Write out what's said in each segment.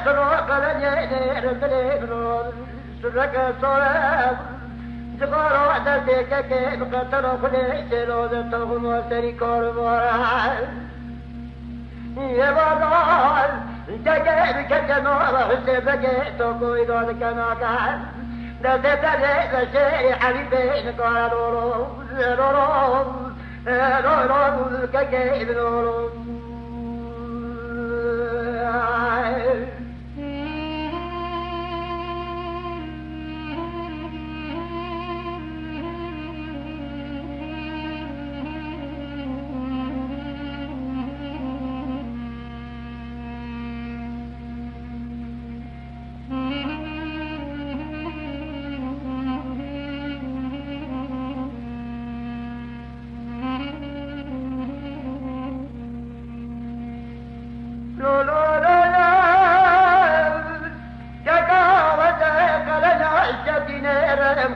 سرق لني ربلي سرق صواب جبارو دستك كيف قتلوا خليت لو ذتهم وسرقوا المورال يا بابا جاي كجنور حسبك توكوي دول كناكان دست لي شيء حبيبي قالوا رو كيف رو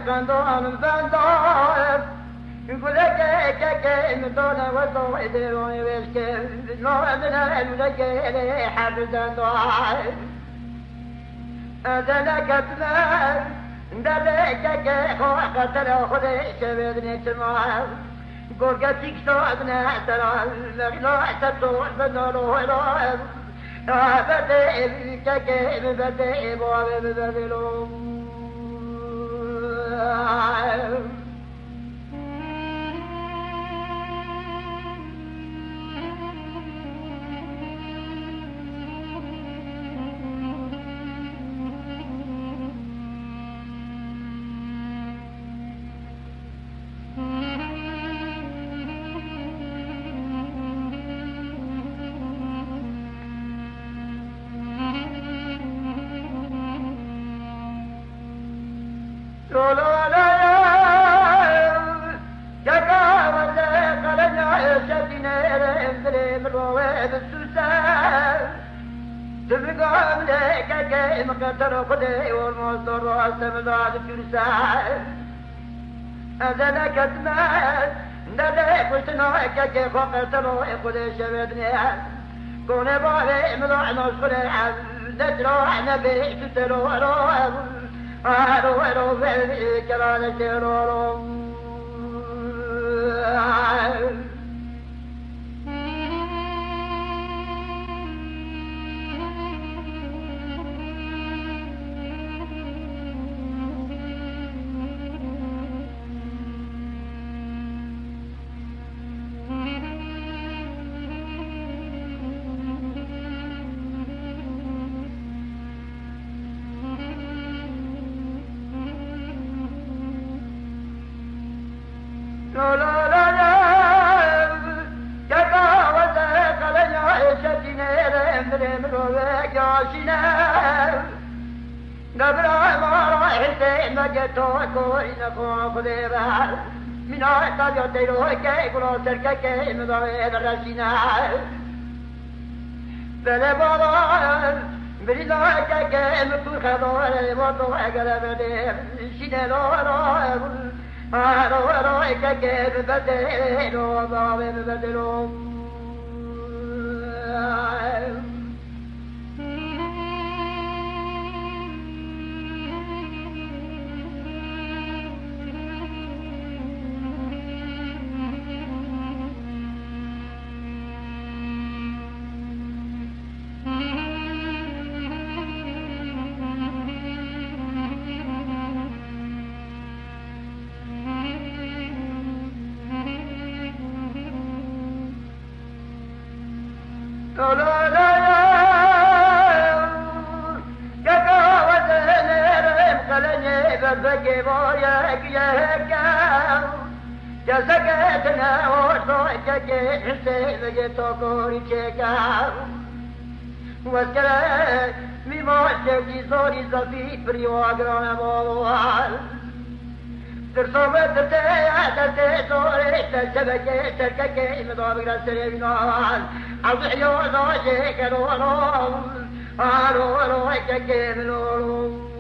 قندون البنداف يقول لك كاين دونا وضو يديرون يسكن نوع من الملكي حد دندوار أنا كتمان دبك كيخو قتل خذي شبدني تمام قرقتك صعبنا ترى لا تطول بنورو هلوم بدي كيف بدي بوابي بدلوم تبقى ملك كيف قدر خدي والمصدر واستمداد الجرسان أذنك كتمان ندك وشناك كيف قدر خدي شبدني كون بالي مضع نصفر نجرح نبي تتلو أرو في كرانة تلو قبل ما رايح ما جتو كوين خذيبا من عتاب يديرو كي كلو سرك كي مضوي درسينا بلا بابا بريدا كي مكو خدور موتو اگر بدي شينلو رو كي بدلو بابا بدلو جزاكتنا وصوتك حسين تقولي تشيكا وسكرا ميموشي صوري زفيت بريواغرانا موال ترصوبت تتعدت صوري تشبكي ترككي مضابق السرينال عضحيو زوجي كالولو آلو كاكي منولو